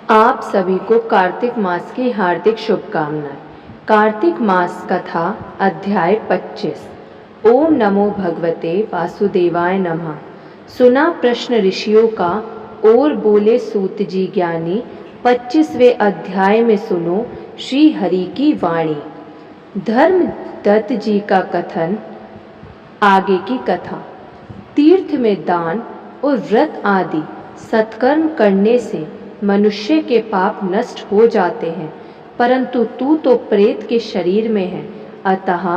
आप सभी को कार्तिक मास की हार्दिक शुभकामनाएं। कार्तिक मास कथा अध्याय 25। ओम नमो भगवते वासुदेवाय नमः। सुना प्रश्न ऋषियों का और बोले सूत जी ज्ञानी। 25वें अध्याय में सुनो श्री हरि की वाणी। धर्मदत्त जी का कथन। आगे की कथा। तीर्थ में दान और व्रत आदि सत्कर्म करने से मनुष्य के पाप नष्ट हो जाते हैं, परंतु तू तो प्रेत के शरीर में है, अतः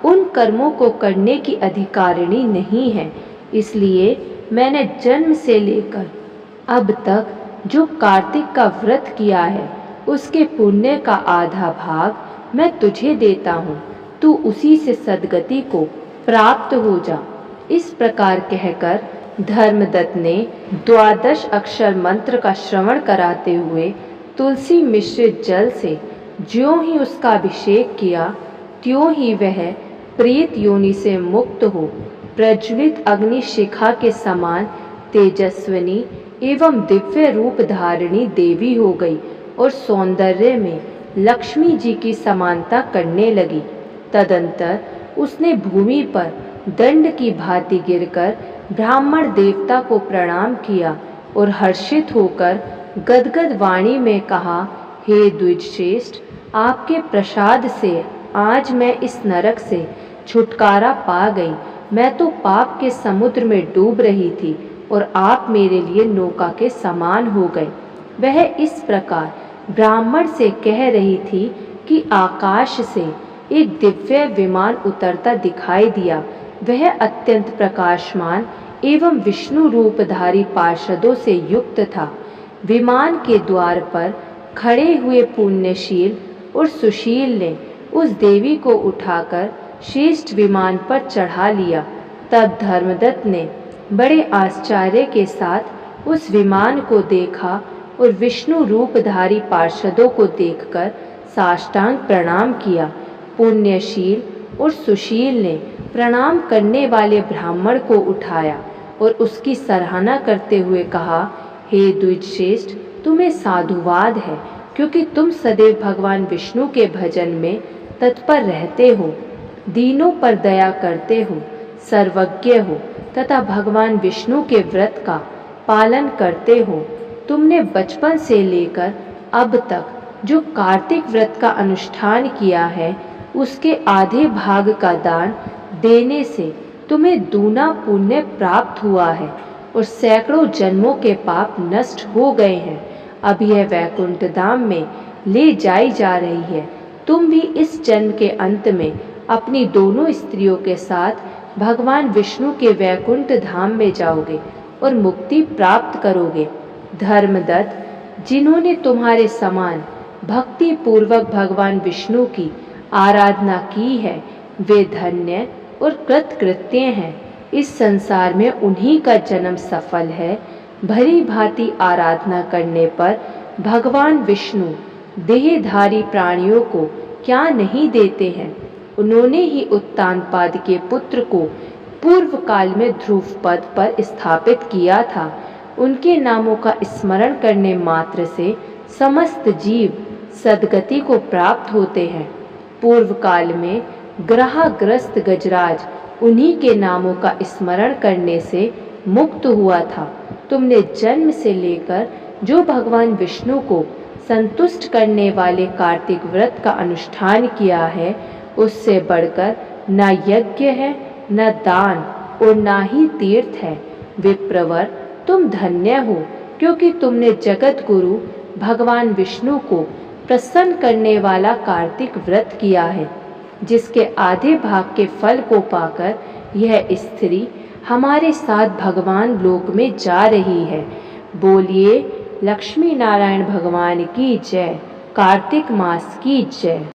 उन कर्मों को करने की अधिकारिणी नहीं है। इसलिए मैंने जन्म से लेकर अब तक जो कार्तिक का व्रत किया है, उसके पुण्य का आधा भाग मैं तुझे देता हूँ। तू उसी से सद्गति को प्राप्त हो जा। इस प्रकार कहकर धर्मदत्त ने 12 अक्षर मंत्र का श्रवण कराते हुए तुलसी मिश्रित जल से ज्यों ही उसका अभिषेक किया, त्यों ही वह प्रेत योनि से मुक्त हो प्रज्वलित अग्नि शिखा के समान तेजस्विनी एवं दिव्य रूप धारिणी देवी हो गई और सौंदर्य में लक्ष्मी जी की समानता करने लगी। तदंतर उसने भूमि पर दंड की भांति गिरकर ब्राह्मण देवता को प्रणाम किया और हर्षित होकर गदगद वाणी में कहा, हे द्विजश्रेष्ठ, आपके प्रसाद से आज मैं इस नरक से छुटकारा पा गई। मैं तो पाप के समुद्र में डूब रही थी और आप मेरे लिए नौका के समान हो गए। वह इस प्रकार ब्राह्मण से कह रही थी कि आकाश से एक दिव्य विमान उतरता दिखाई दिया। वह अत्यंत प्रकाशमान एवं विष्णु रूपधारी पार्षदों से युक्त था। विमान के द्वार पर खड़े हुए पुण्यशील और सुशील ने उस देवी को उठाकर श्रेष्ठ विमान पर चढ़ा लिया। तब धर्मदत्त ने बड़े आश्चर्य के साथ उस विमान को देखा और विष्णु रूपधारी पार्षदों को देखकर साष्टांग प्रणाम किया। पुण्यशील और सुशील ने प्रणाम करने वाले ब्राह्मण को उठाया और उसकी सराहना करते हुए कहा, हे द्विजश्रेष्ठ, तुम्हें साधुवाद है, क्योंकि तुम सदैव भगवान विष्णु के भजन में तत्पर रहते हो, दीनों पर दया करते हो, सर्वज्ञ हो तथा भगवान विष्णु के व्रत का पालन करते हो। तुमने बचपन से लेकर अब तक जो कार्तिक व्रत का अनुष्ठान किया है, उसके आधे भाग का दान देने से तुम्हें दूना पुण्य प्राप्त हुआ है और सैकड़ों जन्मों के पाप नष्ट हो गए हैं। अब यह वैकुंठ धाम में ले जाई जा रही है। तुम भी इस जन्म के अंत में अपनी दोनों स्त्रियों के साथ भगवान विष्णु के वैकुंठ धाम में जाओगे और मुक्ति प्राप्त करोगे। धर्मदत्त, जिन्होंने तुम्हारे समान भक्ति पूर्वक भगवान विष्णु की आराधना की है, वे धन्य और कृतकृत्य हैं। इस संसार में उन्हीं का जन्म सफल है। भली भांति आराधना करने पर भगवान विष्णु देहधारी प्राणियों को क्या नहीं देते हैं। उन्होंने ही उत्तानपाद के पुत्र को पूर्व काल में ध्रुव पद पर स्थापित किया था। उनके नामों का स्मरण करने मात्र से समस्त जीव सद्गति को प्राप्त होते हैं। पूर्व काल में ग्रहग्रस्त गजराज उन्हीं के नामों का स्मरण करने से मुक्त हुआ था। तुमने जन्म से लेकर जो भगवान विष्णु को संतुष्ट करने वाले कार्तिक व्रत का अनुष्ठान किया है, उससे बढ़कर न यज्ञ है, न दान और न ही तीर्थ है। विप्रवर, तुम धन्य हो, क्योंकि तुमने जगत गुरु भगवान विष्णु को प्रसन्न करने वाला कार्तिक व्रत किया है, जिसके आधे भाग के फल को पाकर यह स्त्री हमारे साथ भगवान लोक में जा रही है। बोलिए लक्ष्मी नारायण भगवान की जय। कार्तिक मास की जय।